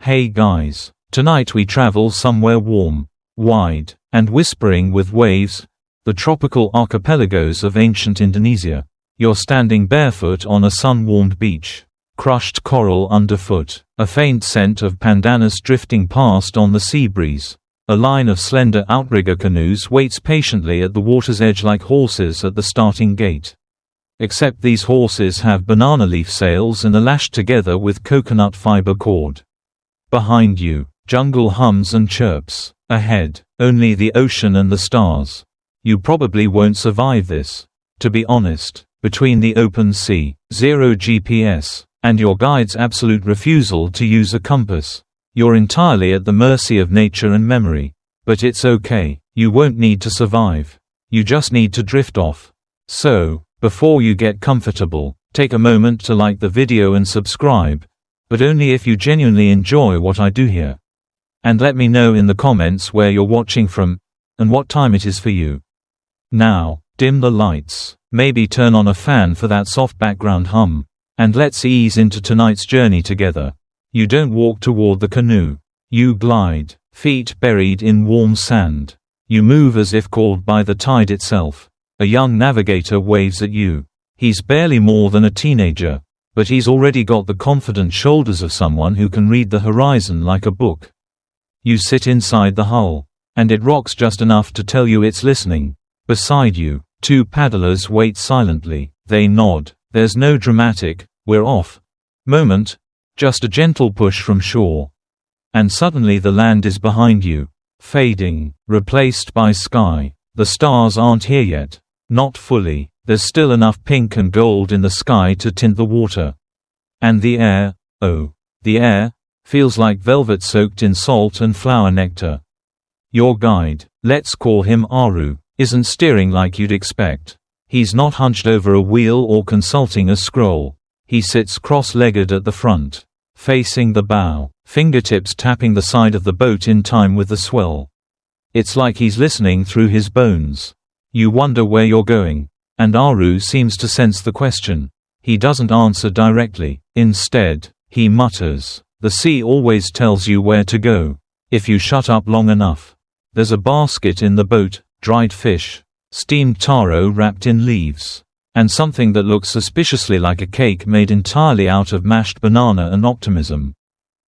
Hey guys, tonight we travel somewhere warm, wide, and whispering with waves, the tropical archipelagos of ancient Indonesia. You're standing barefoot on a sun-warmed beach, crushed coral underfoot, a faint scent of pandanus drifting past on the sea breeze. A line of slender outrigger canoes waits patiently at the water's edge like horses at the starting gate. Except these horses have banana leaf sails and are lashed together with coconut fiber cord. Behind you, jungle hums and chirps. Ahead, only the ocean and the stars. You probably won't survive this. To be honest, between the open sea, zero GPS, and your guide's absolute refusal to use a compass, you're entirely at the mercy of nature and memory. But it's okay, you won't need to survive. You just need to drift off. So, before you get comfortable, take a moment to like the video and subscribe, but only if you genuinely enjoy what I do here. And let me know in the comments where you're watching from, and what time it is for you. Now, dim the lights, maybe turn on a fan for that soft background hum, and let's ease into tonight's journey together. You don't walk toward the canoe. You glide, feet buried in warm sand. You move as if called by the tide itself. A young navigator waves at you. He's barely more than a teenager, but he's already got the confident shoulders of someone who can read the horizon like a book. You sit inside the hull, and it rocks just enough to tell you it's listening. Beside you, two paddlers wait silently. They nod. There's no dramatic, "we're off" moment, just a gentle push from shore. And suddenly the land is behind you, fading, replaced by sky. The stars aren't here yet. Not fully. There's still enough pink and gold in the sky to tint the water. And the air, oh, the air, feels like velvet soaked in salt and flower nectar. Your guide, let's call him Aru, isn't steering like you'd expect. He's not hunched over a wheel or consulting a scroll. He sits cross-legged at the front, facing the bow, fingertips tapping the side of the boat in time with the swell. It's like he's listening through his bones. You wonder where you're going, and Aru seems to sense the question. He doesn't answer directly. Instead, he mutters, "The sea always tells you where to go, if you shut up long enough." There's a basket in the boat, dried fish, steamed taro wrapped in leaves, and something that looks suspiciously like a cake made entirely out of mashed banana and optimism.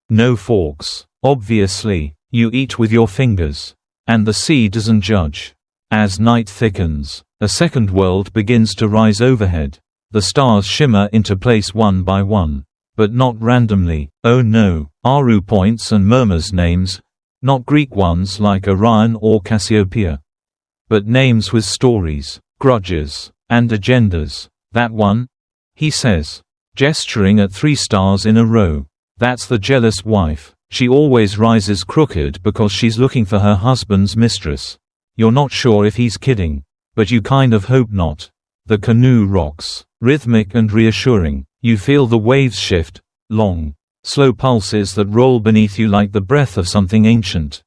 No forks. Obviously, you eat with your fingers. And the sea doesn't judge. As night thickens, a second world begins to rise overhead. The stars shimmer into place one by one. But not randomly. Oh no. Aru points and murmurs names. Not Greek ones like Orion or Cassiopeia. But names with stories, grudges, and agendas. "That one," he says, gesturing at 3 stars in a row. "That's the jealous wife. She always rises crooked because she's looking for her husband's mistress." You're not sure if he's kidding, but you kind of hope not. The canoe rocks, rhythmic and reassuring. You feel the waves shift, long, slow pulses that roll beneath you like the breath of something ancient.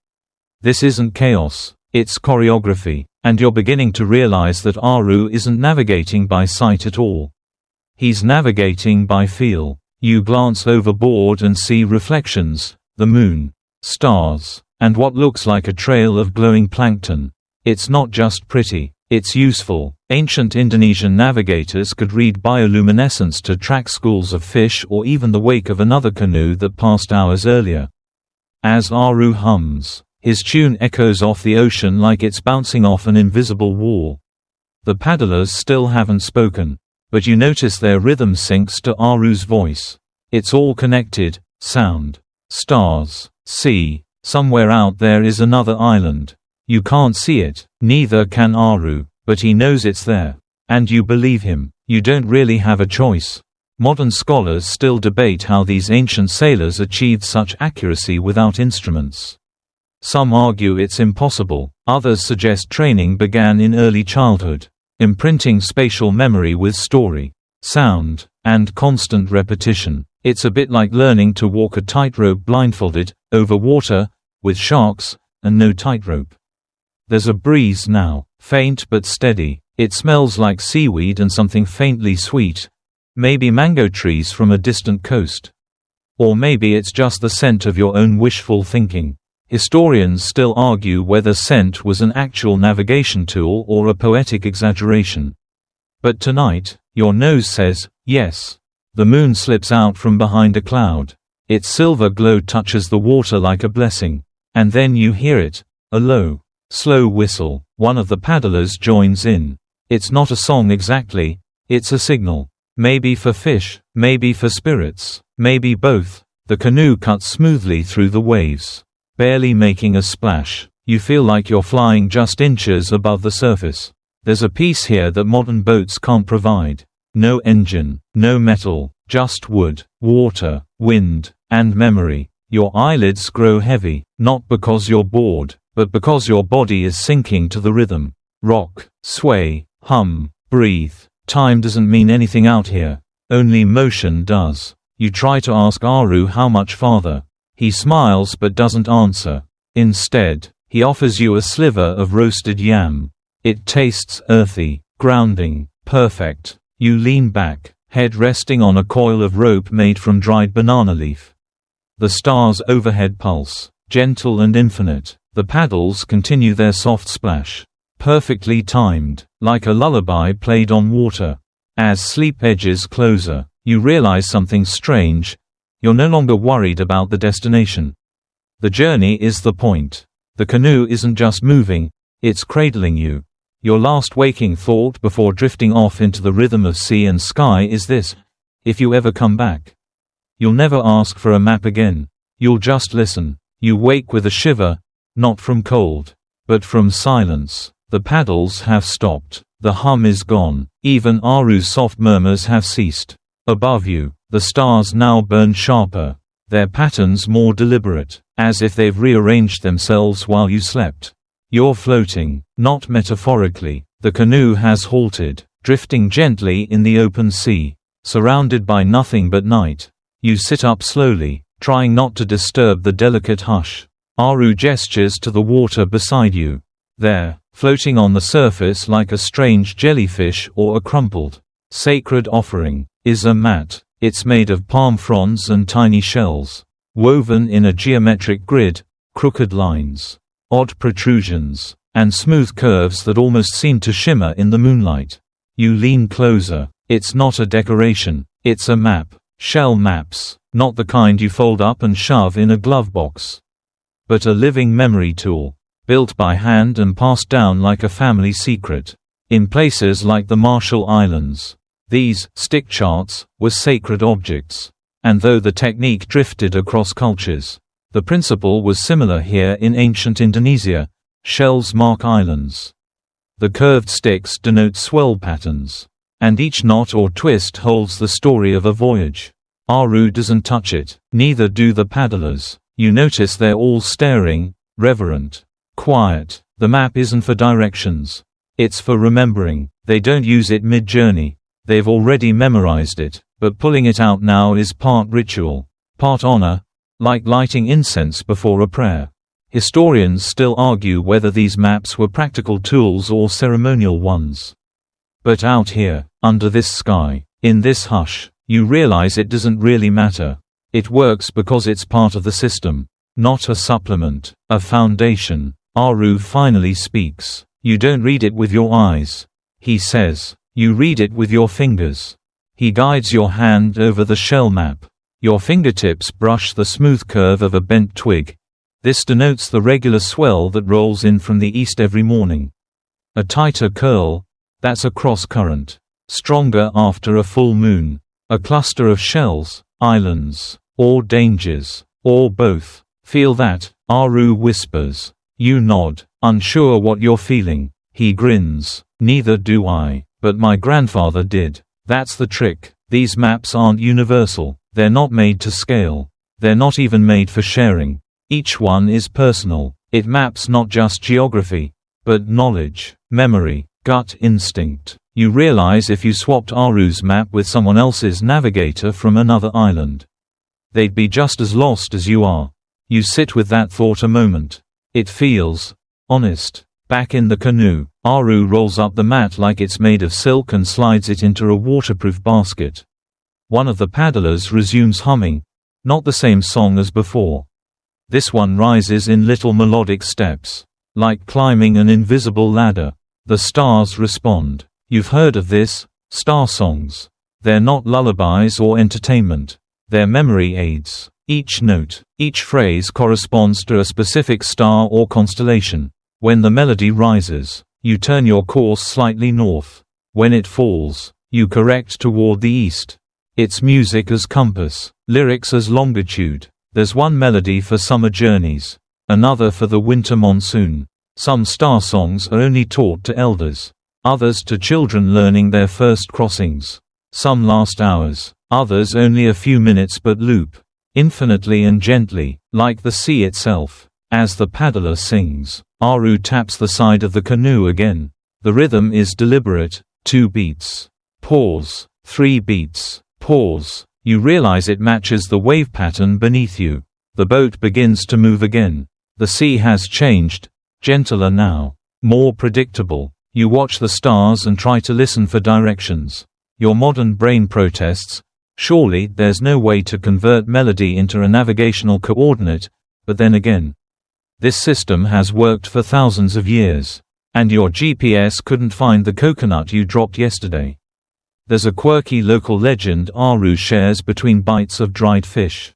This isn't chaos, it's choreography, and you're beginning to realize that Aru isn't navigating by sight at all. He's navigating by feel. You glance overboard and see reflections, the moon, stars, and what looks like a trail of glowing plankton. It's not just pretty, it's useful. Ancient Indonesian navigators could read bioluminescence to track schools of fish or even the wake of another canoe that passed hours earlier. As Aru hums, his tune echoes off the ocean like it's bouncing off an invisible wall. The paddlers still haven't spoken, but you notice their rhythm syncs to Aru's voice. It's all connected: sound, stars, sea. Somewhere out there is another island. You can't see it, neither can Aru, but he knows it's there. And you believe him. You don't really have a choice. Modern scholars still debate how these ancient sailors achieved such accuracy without instruments. Some argue it's impossible, others suggest training began in early childhood, imprinting spatial memory with story, sound, and constant repetition. It's a bit like learning to walk a tightrope blindfolded, over water, with sharks, and no tightrope. There's a breeze now, faint but steady. It smells like seaweed and something faintly sweet, maybe mango trees from a distant coast. Or maybe it's just the scent of your own wishful thinking. Historians still argue whether scent was an actual navigation tool or a poetic exaggeration. But tonight, your nose says, yes. The moon slips out from behind a cloud. Its silver glow touches the water like a blessing. And then you hear it, a low, slow whistle. One of the paddlers joins in. It's not a song exactly, it's a signal. Maybe for fish, maybe for spirits, maybe both. The canoe cuts smoothly through the waves, barely making a splash. You feel like you're flying just inches above the surface. There's a peace here that modern boats can't provide. No engine, no metal, just wood, water, wind, and memory. Your eyelids grow heavy, not because you're bored, but because your body is sinking to the rhythm. Rock, sway, hum, breathe. Time doesn't mean anything out here. Only motion does. You try to ask Aru how much farther. He smiles but doesn't answer. Instead, he offers you a sliver of roasted yam. It tastes earthy, grounding, perfect. You lean back, head resting on a coil of rope made from dried banana leaf. The stars overhead pulse, gentle and infinite. The paddles continue their soft splash. Perfectly timed, like a lullaby played on water. As sleep edges closer, you realize something strange. You're no longer worried about the destination. The journey is the point. The canoe isn't just moving, it's cradling you. Your last waking thought before drifting off into the rhythm of sea and sky is this: if you ever come back, you'll never ask for a map again. You'll just listen. You wake with a shiver, not from cold, but from silence. The paddles have stopped. The hum is gone. Even Aru's soft murmurs have ceased. Above you, the stars now burn sharper, their patterns more deliberate, as if they've rearranged themselves while you slept. You're floating, not metaphorically. The canoe has halted, drifting gently in the open sea, surrounded by nothing but night. You sit up slowly, trying not to disturb the delicate hush. Aru gestures to the water beside you. There, floating on the surface like a strange jellyfish or a crumpled, sacred offering, is a mat. It's made of palm fronds and tiny shells, woven in a geometric grid, crooked lines, odd protrusions, and smooth curves that almost seem to shimmer in the moonlight. You lean closer. It's not a decoration, it's a map. Shell maps, not the kind you fold up and shove in a glove box, but a living memory tool, built by hand and passed down like a family secret. In places like the Marshall Islands, these stick charts were sacred objects. And though the technique drifted across cultures, the principle was similar here in ancient Indonesia. Shells mark islands. The curved sticks denote swell patterns, and each knot or twist holds the story of a voyage. Aru doesn't touch it, neither do the paddlers. You notice they're all staring, reverent, quiet. The map isn't for directions. It's for remembering. They don't use it mid-journey. They've already memorized it, but pulling it out now is part ritual, part honor, like lighting incense before a prayer. Historians still argue whether these maps were practical tools or ceremonial ones. But out here, under this sky, in this hush, you realize it doesn't really matter. It works because it's part of the system, not a supplement, a foundation. Aru finally speaks. You don't read it with your eyes, he says. You read it with your fingers. He guides your hand over the shell map. Your fingertips brush the smooth curve of a bent twig. This denotes the regular swell that rolls in from the east every morning. A tighter curl, that's a cross current. Stronger after a full moon. A cluster of shells, islands, or dangers, or both. Feel that, Aru whispers. You nod, unsure what you're feeling. He grins. Neither do I. But my grandfather did. That's the trick. These maps aren't universal. They're not made to scale. They're not even made for sharing. Each one is personal. It maps not just geography, but knowledge, memory, gut instinct. You realize if you swapped Aru's map with someone else's navigator from another island, they'd be just as lost as you are. You sit with that thought a moment. It feels honest. Back in the canoe, Aru rolls up the mat like it's made of silk and slides it into a waterproof basket. One of the paddlers resumes humming, Not the same song as before. This one rises in little melodic steps, like climbing an invisible ladder. The stars respond. You've heard of this, star songs. They're not lullabies or entertainment. They're memory aids. Each note, each phrase corresponds to a specific star or constellation. When the melody rises, you turn your course slightly north. When it falls, you correct toward the east. It's music as compass, lyrics as longitude. There's one melody for summer journeys, another for the winter monsoon. Some star songs are only taught to elders, others to children learning their first crossings. Some last hours, others only a few minutes but loop infinitely and gently, like the sea itself. As the paddler sings, Aru taps the side of the canoe again. The rhythm is deliberate, 2 beats. Pause, 3 beats. Pause. You realize it matches the wave pattern beneath you. The boat begins to move again. The sea has changed, gentler now, more predictable. You watch the stars and try to listen for directions. Your modern brain protests. Surely there's no way to convert melody into a navigational coordinate, but then again, this system has worked for thousands of years. And your GPS couldn't find the coconut you dropped yesterday. There's a quirky local legend Aru shares between bites of dried fish.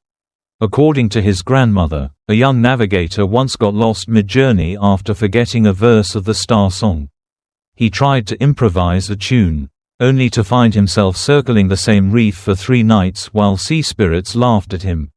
According to his grandmother, a young navigator once got lost mid-journey after forgetting a verse of the star song. He tried to improvise a tune, only to find himself circling the same reef for 3 nights while sea spirits laughed at him.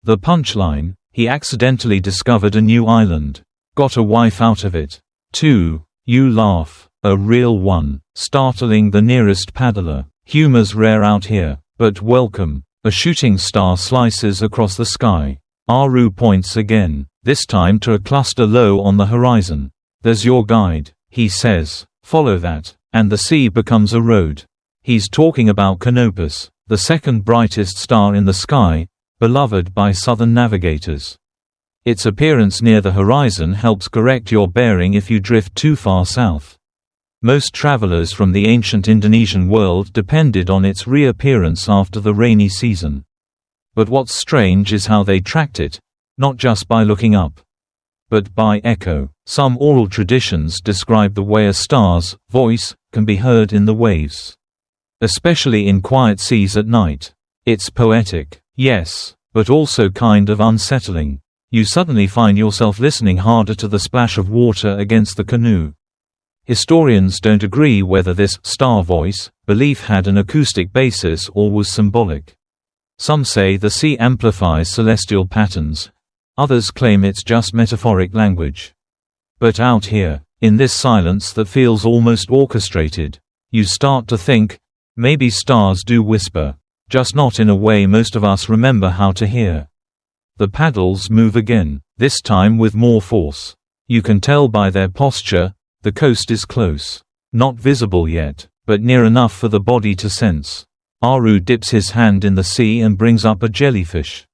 The punchline: he accidentally discovered a new island. Got a wife out of it. 2. You laugh. A real one. Startling the nearest paddler. Humor's rare out here, but welcome. A shooting star slices across the sky. Aru points again, this time to a cluster low on the horizon. There's your guide, he says. Follow that. And the sea becomes a road. He's talking about Canopus, the second brightest star in the sky, beloved by southern navigators. Its appearance near the horizon helps correct your bearing if you drift too far south. Most travelers from the ancient Indonesian world depended on its reappearance after the rainy season. But what's strange is how they tracked it, not just by looking up, but by echo. Some oral traditions describe the way a star's voice can be heard in the waves, especially in quiet seas at night. It's poetic, yes, but also kind of unsettling. You suddenly find yourself listening harder to the splash of water against the canoe. Historians don't agree whether this star voice belief had an acoustic basis or was symbolic. Some say the sea amplifies celestial patterns, others claim it's just metaphoric language. But out here, in this silence that feels almost orchestrated, you start to think, maybe stars do whisper, just not in a way most of us remember how to hear. The paddles move again, this time with more force. You can tell by their posture, the coast is close. Not visible yet, but near enough for the body to sense. Aru dips his hand in the sea and brings up a jellyfish.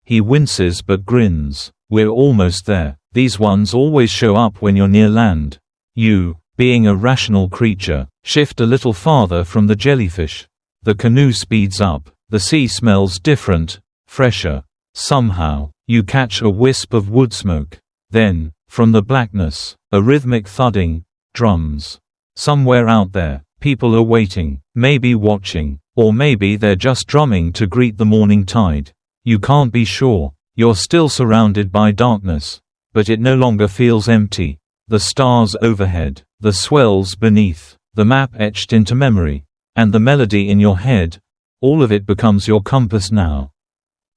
He winces but grins. We're almost there. These ones always show up when you're near land. You, being a rational creature, shift a little farther from the jellyfish. The canoe speeds up. The sea smells different, fresher. Somehow, you catch a wisp of wood smoke. Then, from the blackness, a rhythmic thudding, drums. Somewhere out there, people are waiting, maybe watching, or maybe they're just drumming to greet the morning tide. You can't be sure. You're still surrounded by darkness, but it no longer feels empty. The stars overhead, the swells beneath, the map etched into memory, and the melody in your head, all of it becomes your compass now.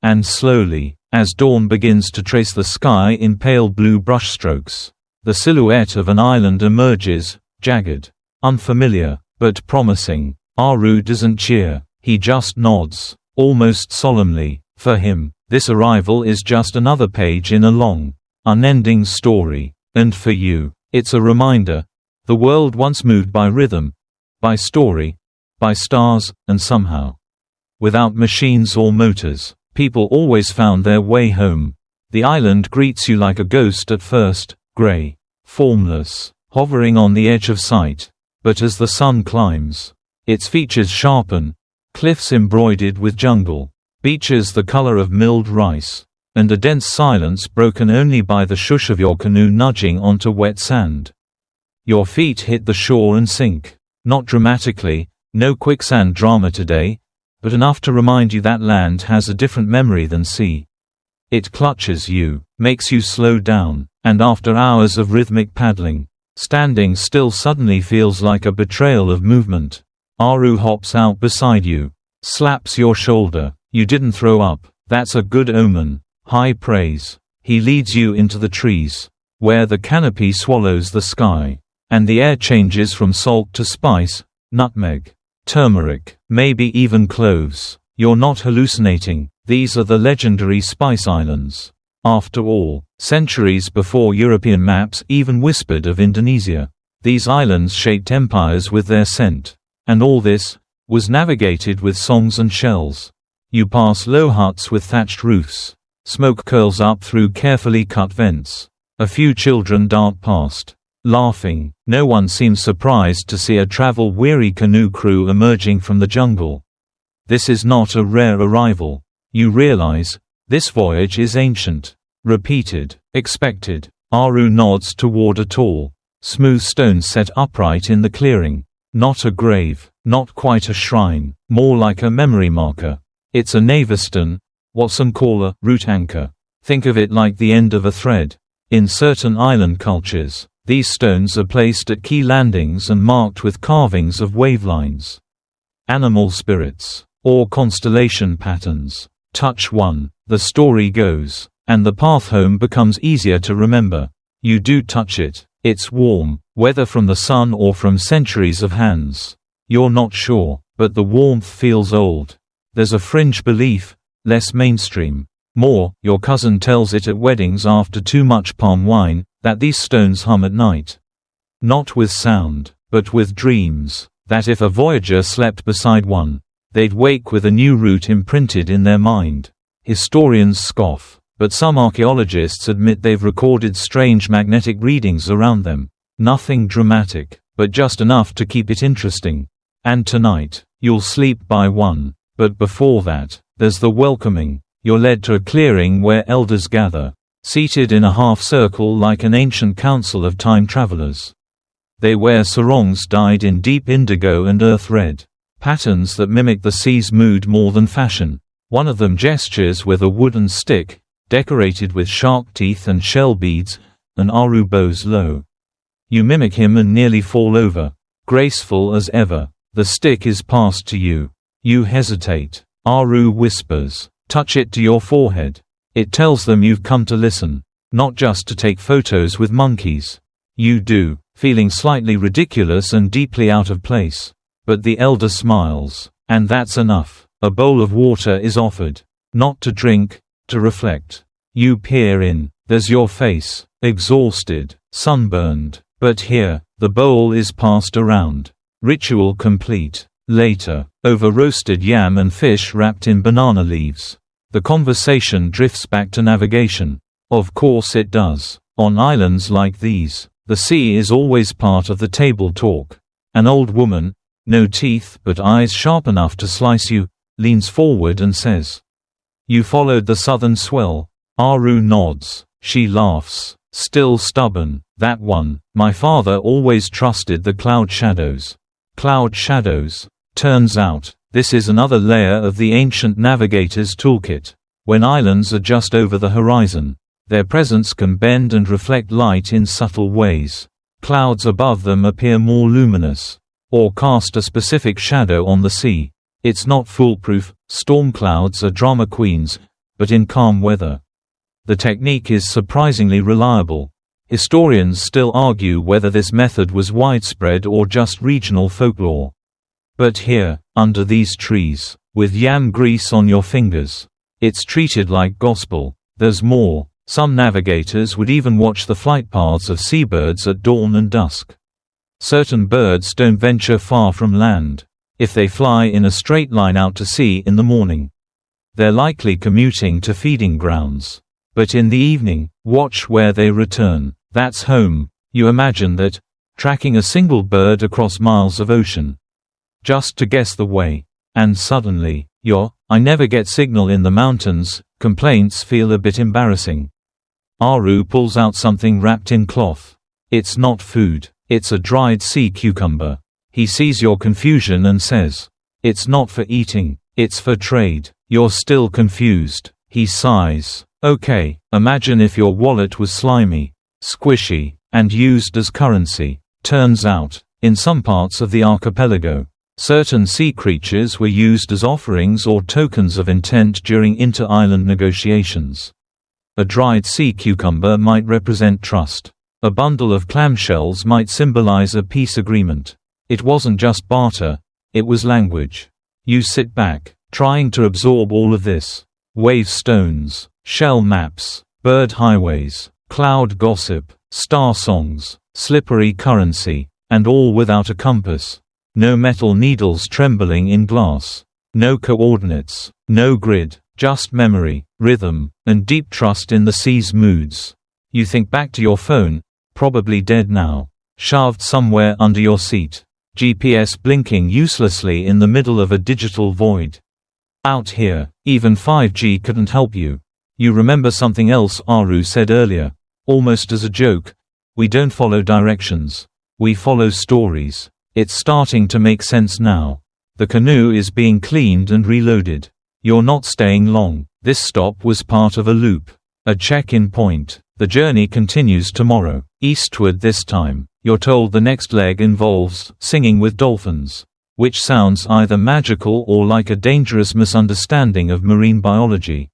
And slowly, as dawn begins to trace the sky in pale blue brushstrokes, the silhouette of an island emerges, jagged, unfamiliar, but promising. Aru doesn't cheer, he just nods, almost solemnly. For him, this arrival is just another page in a long, unending story. And for you, it's a reminder. The world once moved by rhythm, by story, by stars, and somehow, without machines or motors, people always found their way home. The island greets you like a ghost at first, gray, formless, hovering on the edge of sight. But as the sun climbs, its features sharpen, cliffs embroidered with jungle, beaches the color of milled rice, and a dense silence broken only by the shush of your canoe nudging onto wet sand. Your feet hit the shore and sink. Not dramatically, no quicksand drama today, but enough to remind you that land has a different memory than sea. It clutches you, makes you slow down, and after hours of rhythmic paddling, standing still suddenly feels like a betrayal of movement. Aru hops out beside you, slaps your shoulder. You didn't throw up, that's a good omen. High praise. He leads you into the trees, where the canopy swallows the sky, and the air changes from salt to spice, nutmeg, turmeric, maybe even cloves. You're not hallucinating, these are the legendary Spice Islands. After all, centuries before European maps even whispered of Indonesia, these islands shaped empires with their scent. And all this was navigated with songs and shells. You pass low huts with thatched roofs. Smoke curls up through carefully cut vents. A few children dart past, laughing. No one seems surprised to see a travel-weary canoe crew emerging from the jungle. This is not a rare arrival. You realize, this voyage is ancient. Repeated. Expected. Aru nods toward a tall, smooth stone set upright in the clearing. Not a grave, not quite a shrine, more like a memory marker. It's a navistone, what some call a root anchor. Think of it like the end of a thread. In certain island cultures, these stones are placed at key landings and marked with carvings of wavelines, animal spirits, or constellation patterns. Touch one, the story goes, and the path home becomes easier to remember. You do touch it. It's warm, whether from the sun or from centuries of hands. You're not sure, but the warmth feels old. There's a fringe belief, less mainstream. More, your cousin tells it at weddings after too much palm wine, that these stones hum at night. Not with sound, but with dreams, that if a voyager slept beside one, they'd wake with a new route imprinted in their mind. Historians scoff, but some archaeologists admit they've recorded strange magnetic readings around them. Nothing dramatic, but just enough to keep it interesting. And tonight, you'll sleep by one. But before that, there's the welcoming. You're led to a clearing where elders gather, seated in a half-circle like an ancient council of time travelers. They wear sarongs dyed in deep indigo and earth red, patterns that mimic the sea's mood more than fashion. One of them gestures with a wooden stick, decorated with shark teeth and shell beads, and Aru bows low. You mimic him and nearly fall over, graceful as ever. The stick is passed to you. You hesitate. Aru whispers, "Touch it to your forehead." It tells them you've come to listen, not just to take photos with monkeys. You do, feeling slightly ridiculous and deeply out of place. But the elder smiles, and that's enough. A bowl of water is offered. Not to drink, to reflect. You peer in. There's your face, exhausted, sunburned. But here, the bowl is passed around. Ritual complete. Later, over roasted yam and fish wrapped in banana leaves. The conversation drifts back to navigation. Of course it does. On islands like these, the sea is always part of the table talk. An old woman, no teeth but eyes sharp enough to slice you, leans forward and says, "You followed the southern swell." Aru nods. She laughs. Still stubborn. "That one. My father always trusted the cloud shadows." Cloud shadows. Turns out, this is another layer of the ancient navigator's toolkit. When islands are just over the horizon, their presence can bend and reflect light in subtle ways. Clouds above them appear more luminous, or cast a specific shadow on the sea. It's not foolproof. Storm clouds are drama queens, but in calm weather. The technique is surprisingly reliable. Historians still argue whether this method was widespread or just regional folklore. But here, under these trees, with yam grease on your fingers, it's treated like gospel. There's more. Some navigators would even watch the flight paths of seabirds at dawn and dusk. Certain birds don't venture far from land. If they fly in a straight line out to sea in the morning, they're likely commuting to feeding grounds. But in the evening, watch where they return. That's home. You imagine that, tracking a single bird across miles of ocean, just to guess the way. And suddenly, I never get signal in the mountains, complaints feel a bit embarrassing. Aru pulls out something wrapped in cloth. It's not food, it's a dried sea cucumber. He sees your confusion and says, "It's not for eating, it's for trade." You're still confused. He sighs. "Okay, imagine if your wallet was slimy, squishy, and used as currency." Turns out, in some parts of the archipelago, certain sea creatures were used as offerings or tokens of intent during inter-island negotiations. A dried sea cucumber might represent trust. A bundle of clamshells might symbolize a peace agreement. It wasn't just barter, it was language. You sit back, trying to absorb all of this. Wave stones, shell maps, bird highways, cloud gossip, star songs, slippery currency, and all without a compass. No metal needles trembling in glass. No coordinates, no grid, just memory, rhythm, and deep trust in the sea's moods. You think back to your phone, probably dead now, shoved somewhere under your seat. GPS blinking uselessly in the middle of a digital void. Out here, even 5G couldn't help you. You remember something else Aru said earlier, almost as a joke. We don't follow directions. We follow stories. It's starting to make sense now. The canoe is being cleaned and reloaded. You're not staying long. This stop was part of a loop. A check-in point. The journey continues tomorrow. Eastward this time. You're told the next leg involves singing with dolphins, which sounds either magical or like a dangerous misunderstanding of marine biology.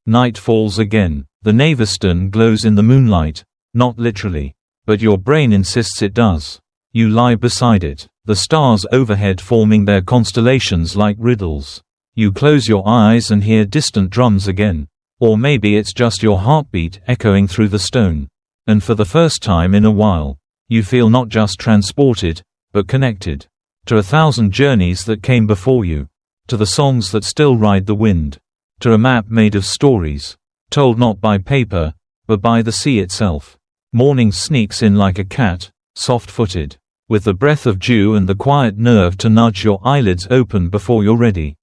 Night falls again. The Naviston glows in the moonlight, not literally, but your brain insists it does. You lie beside it, the stars overhead forming their constellations like riddles. You close your eyes and hear distant drums again. Or maybe it's just your heartbeat echoing through the stone. And for the first time in a while, you feel not just transported, but connected. To 1,000 journeys that came before you. To the songs that still ride the wind. To a map made of stories. Told not by paper, but by the sea itself. Morning sneaks in like a cat, soft-footed, with the breath of dew and the quiet nerve to nudge your eyelids open before you're ready.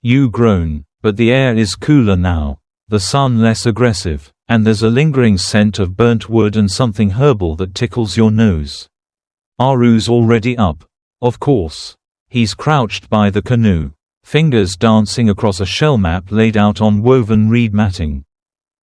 You groan, but the air is cooler now, the sun less aggressive, and there's a lingering scent of burnt wood and something herbal that tickles your nose. Aru's already up. Of course. He's crouched by the canoe, fingers dancing across a shell map laid out on woven reed matting.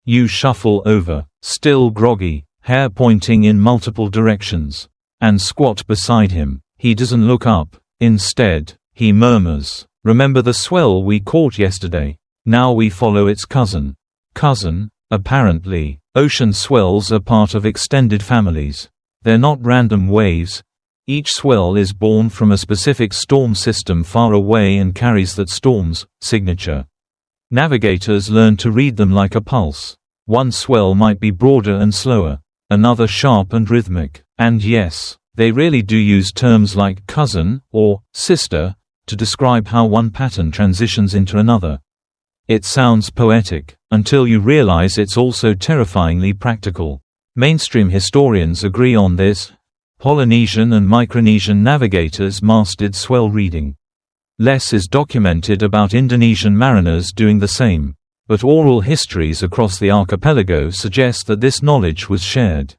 You shuffle over, still groggy, hair pointing in multiple directions, and squat beside him. He doesn't look up. Instead, he murmurs, "Remember the swell we caught yesterday? Now we follow its cousin." Cousin? Apparently, ocean swells are part of extended families. They're not random waves. Each swell is born from a specific storm system far away and carries that storm's signature. Navigators learn to read them like a pulse. One swell might be broader and slower, another sharp and rhythmic. And yes, they really do use terms like cousin or sister to describe how one pattern transitions into another. It sounds poetic, until you realize it's also terrifyingly practical. Mainstream historians agree on this. Polynesian and Micronesian navigators mastered swell reading. Less is documented about Indonesian mariners doing the same, but oral histories across the archipelago suggest that this knowledge was shared,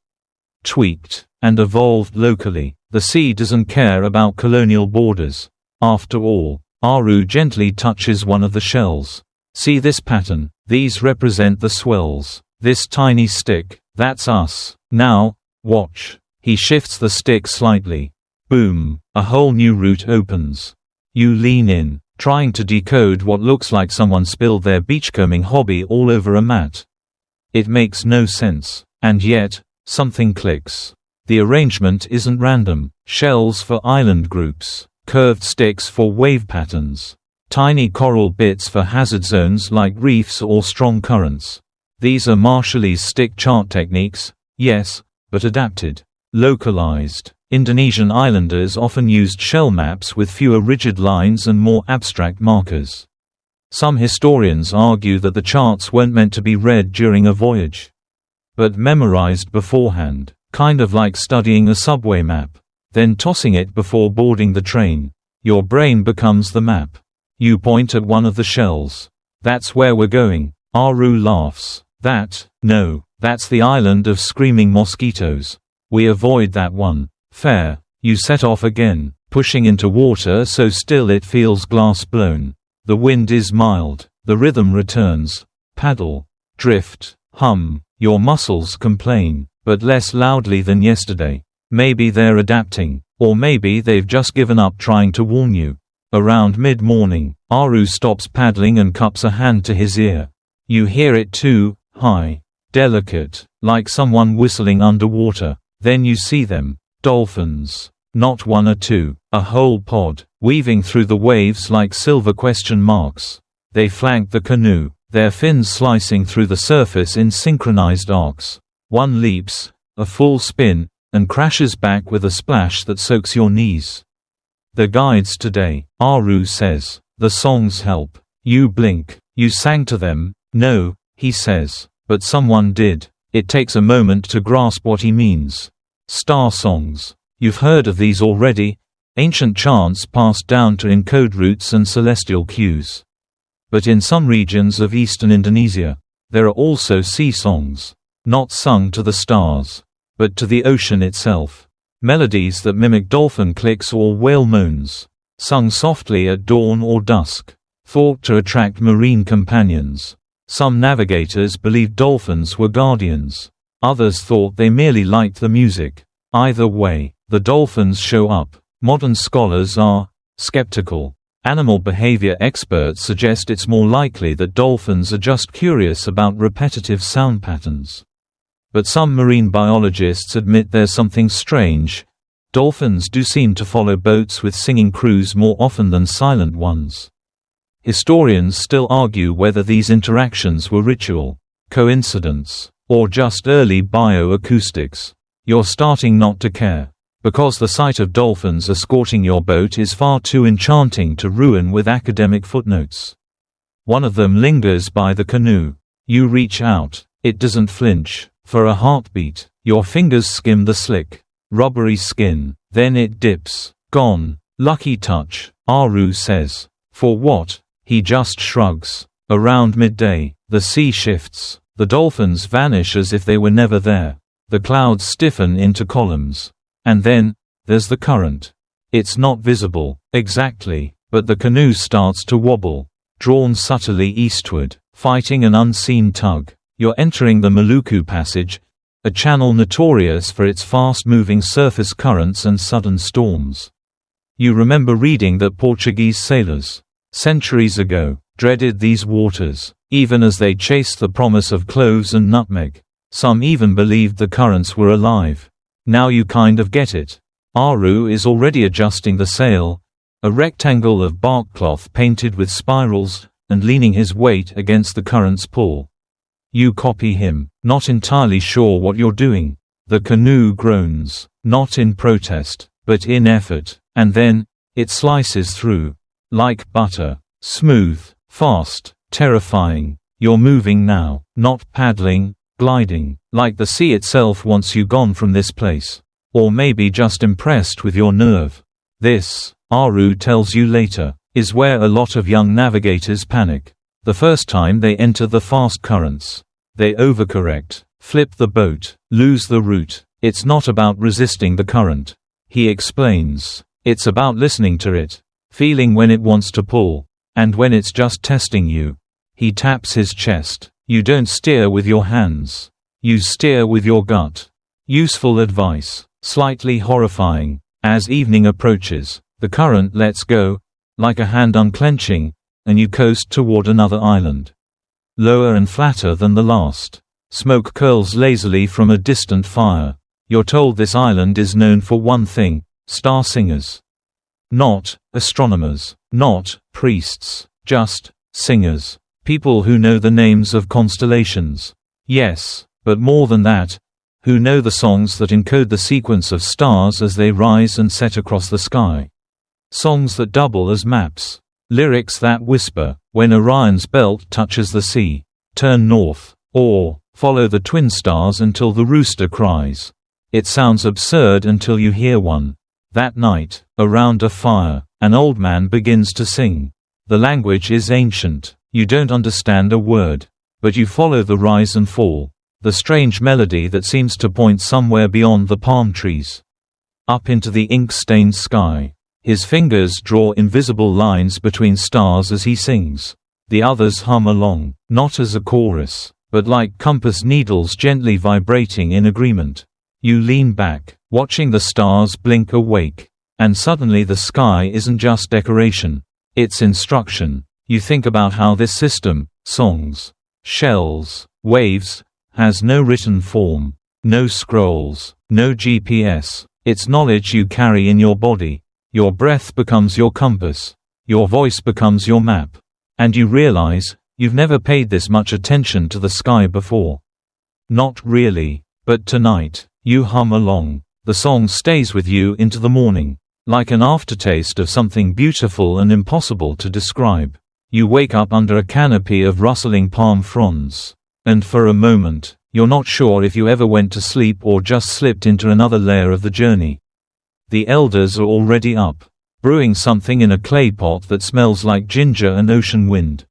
tweaked, and evolved locally. The sea doesn't care about colonial borders. After all, Aru gently touches one of the shells. See this pattern? These represent the swells. This tiny stick, that's us. Now, watch. He shifts the stick slightly. Boom, a whole new route opens. You lean in, trying to decode what looks like someone spilled their beachcombing hobby all over a mat. It makes no sense, and yet, something clicks. The arrangement isn't random. Shells for island groups, curved sticks for wave patterns, tiny coral bits for hazard zones like reefs or strong currents. These are Marshallese stick chart techniques, yes, but adapted, localized. Indonesian islanders often used shell maps with fewer rigid lines and more abstract markers. Some historians argue that the charts weren't meant to be read during a voyage, but memorized beforehand, kind of like studying a subway map, then tossing it before boarding the train. Your brain becomes the map. You point at one of the shells. That's where we're going. Aru laughs. No, that's the island of screaming mosquitoes. We avoid that one. Fair. You set off again, pushing into water so still it feels glass-blown. The wind is mild. The rhythm returns. Paddle. Drift. Hum. Your muscles complain, but less loudly than yesterday. Maybe they're adapting, or maybe they've just given up trying to warn you. Around mid-morning, Aru stops paddling and cups a hand to his ear. You hear it too, high, delicate, like someone whistling underwater. Then you see them. Dolphins. Not one or two, a whole pod, weaving through the waves like silver question marks. They flank the canoe, their fins slicing through the surface in synchronized arcs. One leaps, a full spin, and crashes back with a splash that soaks your knees. The guides today, Aru says. The songs help. You blink. You sang to them. No, he says. But someone did. It takes a moment to grasp what he means. Star songs. You've heard of these already. Ancient chants passed down to encode roots and celestial cues. But in some regions of eastern Indonesia, there are also sea songs. Not sung to the stars, but to the ocean itself. Melodies that mimic dolphin clicks or whale moans. Sung softly at dawn or dusk. Thought to attract marine companions. Some navigators believed dolphins were guardians. Others thought they merely liked the music. Either way, the dolphins show up. Modern scholars are skeptical. Animal behavior experts suggest it's more likely that dolphins are just curious about repetitive sound patterns. But some marine biologists admit there's something strange. Dolphins do seem to follow boats with singing crews more often than silent ones. Historians still argue whether these interactions were ritual, coincidence, or just early bioacoustics. You're starting not to care. Because the sight of dolphins escorting your boat is far too enchanting to ruin with academic footnotes. One of them lingers by the canoe. You reach out. It doesn't flinch. For a heartbeat, your fingers skim the slick, rubbery skin. Then it dips. Gone. Lucky touch, Aru says. For what? He just shrugs. Around midday, the sea shifts. The dolphins vanish as if they were never there. The clouds stiffen into columns. And then, there's the current. It's not visible, exactly, but the canoe starts to wobble, drawn subtly eastward, fighting an unseen tug. You're entering the Maluku Passage, a channel notorious for its fast-moving surface currents and sudden storms. You remember reading that Portuguese sailors, centuries ago, dreaded these waters, even as they chased the promise of cloves and nutmeg. Some even believed the currents were alive. Now you kind of get it. Aru is already adjusting the sail, a rectangle of bark cloth painted with spirals, and leaning his weight against the current's pull. You copy him, not entirely sure what you're doing. The canoe groans, not in protest, but in effort, and then, it slices through. Like butter. Smooth, fast, terrifying. You're moving now, not paddling, gliding, like the sea itself wants you gone from this place. Or maybe just impressed with your nerve. This, Aru tells you later, is where a lot of young navigators panic. The first time they enter the fast currents. They overcorrect, flip the boat, lose the route. It's not about resisting the current. He explains. It's about listening to it. Feeling when it wants to pull. And when it's just testing you. He taps his chest. You don't steer with your hands. You steer with your gut. Useful advice. Slightly horrifying. As evening approaches, the current lets go, like a hand unclenching, and you coast toward another island. Lower and flatter than the last. Smoke curls lazily from a distant fire. You're told this island is known for one thing: star singers. Not astronomers. Not priests. Just singers. People who know the names of constellations. Yes, but more than that, who know the songs that encode the sequence of stars as they rise and set across the sky. Songs that double as maps. Lyrics that whisper, when Orion's belt touches the sea, turn north, or follow the twin stars until the rooster cries. It sounds absurd until you hear one. That night, around a fire, an old man begins to sing. The language is ancient. You don't understand a word. But you follow the rise and fall. The strange melody that seems to point somewhere beyond the palm trees. Up into the ink-stained sky. His fingers draw invisible lines between stars as he sings. The others hum along, not as a chorus, but like compass needles gently vibrating in agreement. You lean back, watching the stars blink awake. And suddenly the sky isn't just decoration. It's instruction. You think about how this system, songs, shells, waves, has no written form, no scrolls, no GPS. It's knowledge you carry in your body. Your breath becomes your compass. Your voice becomes your map. And you realize, you've never paid this much attention to the sky before. Not really, but tonight, you hum along. The song stays with you into the morning, like an aftertaste of something beautiful and impossible to describe. You wake up under a canopy of rustling palm fronds. And for a moment, you're not sure if you ever went to sleep or just slipped into another layer of the journey. The elders are already up, brewing something in a clay pot that smells like ginger and ocean wind.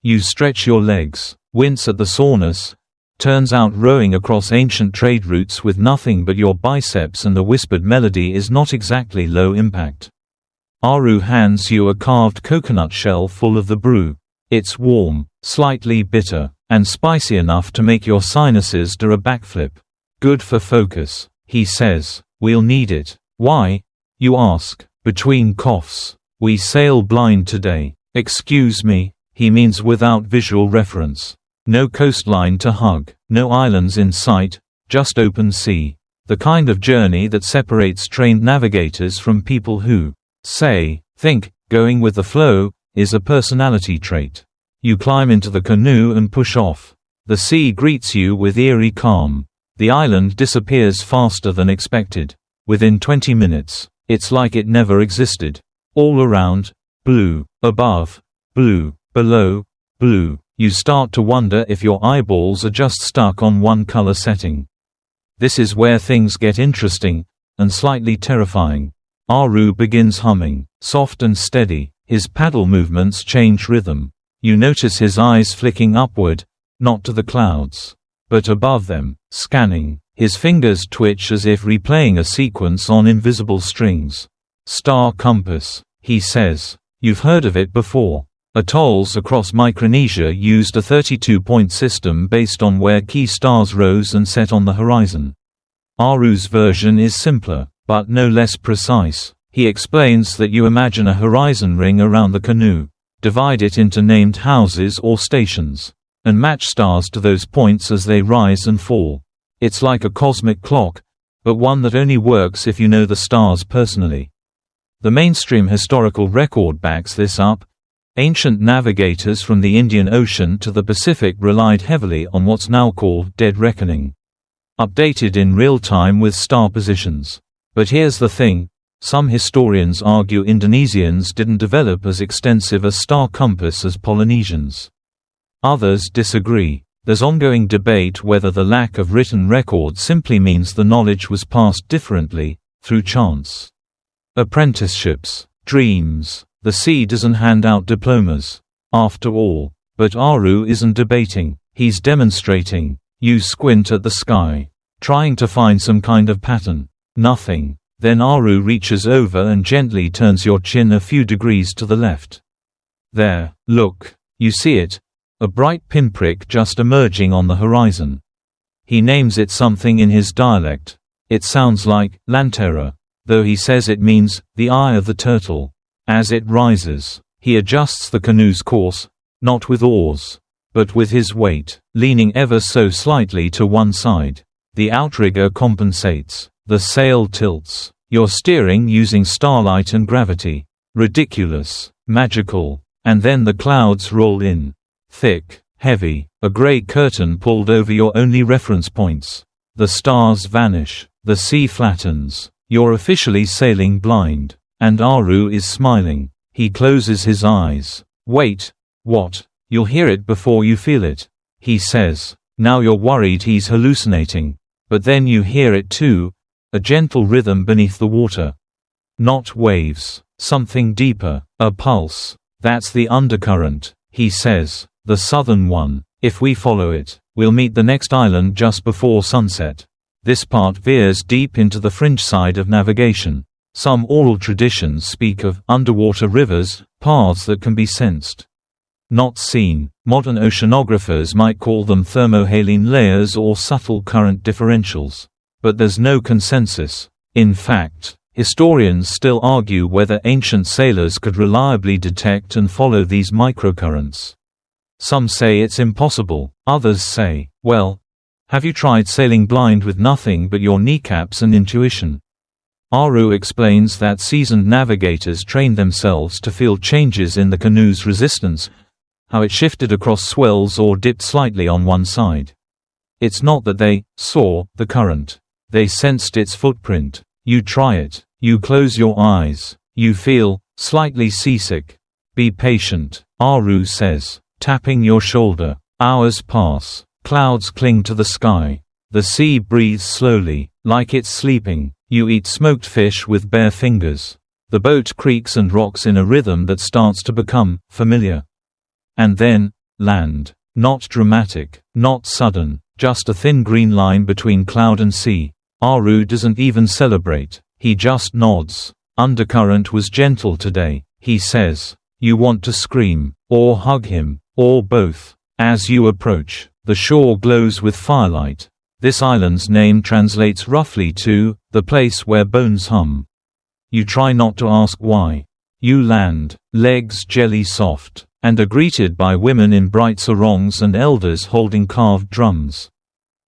You stretch your legs, wince at the soreness. Turns out rowing across ancient trade routes with nothing but your biceps and a whispered melody is not exactly low impact. Aru hands you a carved coconut shell full of the brew. It's warm, slightly bitter, and spicy enough to make your sinuses do a backflip. Good for focus, he says. We'll need it. Why? You ask, between coughs. We sail blind today. Excuse me, he means without visual reference. No coastline to hug, no islands in sight, just open sea. The kind of journey that separates trained navigators from people who think, going with the flow, is a personality trait. You climb into the canoe and push off. The sea greets you with eerie calm. The island disappears faster than expected. Within 20 minutes, it's like it never existed. All around, blue. Above, blue. Below, blue. You start to wonder if your eyeballs are just stuck on one color setting. This is where things get interesting, and slightly terrifying. Aru begins humming, soft and steady. His paddle movements change rhythm. You notice his eyes flicking upward, not to the clouds, but above them, scanning. His fingers twitch as if replaying a sequence on invisible strings. Star compass, he says. You've heard of it before. Atolls across Micronesia used a 32-point system based on where key stars rose and set on the horizon. Aru's version is simpler, but no less precise. He explains that you imagine a horizon ring around the canoe, divide it into named houses or stations, and match stars to those points as they rise and fall. It's like a cosmic clock, but one that only works if you know the stars personally. The mainstream historical record backs this up. Ancient navigators from the Indian Ocean to the Pacific relied heavily on what's now called dead reckoning, updated in real time with star positions. But here's the thing, some historians argue Indonesians didn't develop as extensive a star compass as Polynesians. Others disagree. There's ongoing debate whether the lack of written record simply means the knowledge was passed differently, through chants. Apprenticeships, dreams. The sea doesn't hand out diplomas. After all. But Aru isn't debating, he's demonstrating. You squint at the sky, trying to find some kind of pattern. Nothing. Then Aru reaches over and gently turns your chin a few degrees to the left. There, look. You see it? A bright pinprick just emerging on the horizon. He names it something in his dialect. It sounds like lantera, though he says it means the eye of the turtle. As it rises, he adjusts the canoe's course, not with oars, but with his weight, leaning ever so slightly to one side. The outrigger compensates. The sail tilts. You're steering using starlight and gravity. Ridiculous. Magical. And then the clouds roll in. Thick, heavy, a gray curtain pulled over your only reference points. The stars vanish. The sea flattens. You're officially sailing blind. And Aru is smiling. He closes his eyes. Wait. What? You'll hear it before you feel it, he says. Now you're worried he's hallucinating. But then you hear it too. A gentle rhythm beneath the water. Not waves. Something deeper. A pulse. That's the undercurrent, he says, the southern one. If we follow it, we'll meet the next island just before sunset. This part veers deep into the fringe side of navigation. Some oral traditions speak of underwater rivers, paths that can be sensed, not seen. Modern oceanographers might call them thermohaline layers or subtle current differentials. But there's no consensus. In fact, historians still argue whether ancient sailors could reliably detect and follow these microcurrents. Some say it's impossible, others say, well, have you tried sailing blind with nothing but your kneecaps and intuition? Aru explains that seasoned navigators trained themselves to feel changes in the canoe's resistance, how it shifted across swells or dipped slightly on one side. It's not that they saw the current. They sensed its footprint. You try it. You close your eyes. You feel slightly seasick. Be patient, Aru says, tapping your shoulder. Hours pass. Clouds cling to the sky. The sea breathes slowly, like it's sleeping. You eat smoked fish with bare fingers. The boat creaks and rocks in a rhythm that starts to become familiar. And then, land. Not dramatic, not sudden, just a thin green line between cloud and sea. Aru doesn't even celebrate, he just nods. Undercurrent was gentle today, he says. You want to scream, or hug him, or both. As you approach, the shore glows with firelight. This island's name translates roughly to, the place where bones hum. You try not to ask why. You land, legs jelly soft, and are greeted by women in bright sarongs and elders holding carved drums.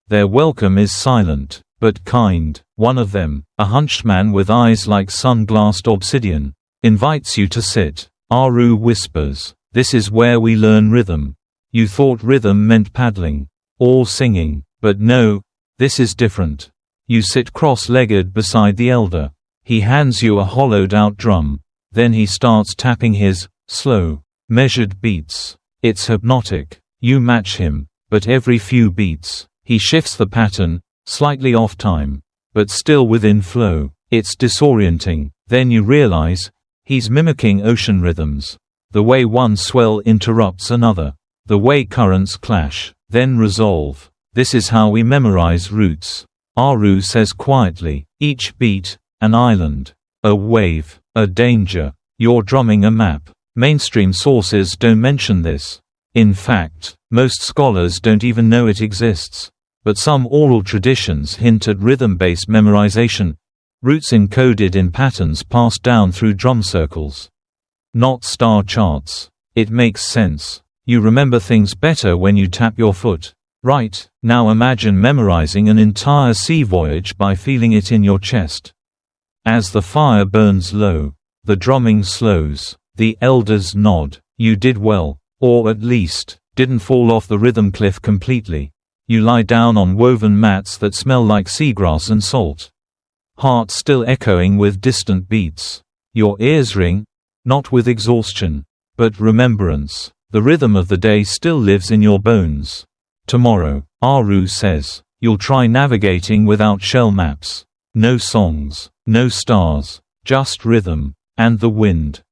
Their welcome is silent, but kind. One of them, a hunched man with eyes like sun-glassed obsidian, invites you to sit. Aru whispers, "This is where we learn rhythm." You thought rhythm meant paddling, or singing, but no, this is different. You sit cross-legged beside the elder. He hands you a hollowed-out drum. Then he starts tapping his slow, measured beats. It's hypnotic. You match him, but every few beats, he shifts the pattern, slightly off time, but still within flow. It's disorienting. Then you realize, he's mimicking ocean rhythms. The way one swell interrupts another. The way currents clash, then resolve. This is how we memorize roots. Aru says quietly, each beat, an island. A wave, a danger. You're drumming a map. Mainstream sources don't mention this. In fact, most scholars don't even know it exists. But some oral traditions hint at rhythm-based memorization, roots encoded in patterns passed down through drum circles. Not star charts. It makes sense. You remember things better when you tap your foot. Right, now imagine memorizing an entire sea voyage by feeling it in your chest. As the fire burns low, the drumming slows, the elders nod. You did well, or at least, didn't fall off the rhythm cliff completely. You lie down on woven mats that smell like seagrass and salt. Heart still echoing with distant beats. Your ears ring, not with exhaustion, but remembrance. The rhythm of the day still lives in your bones. Tomorrow, Aru says, you'll try navigating without shell maps. No songs, no stars, just rhythm, and the wind.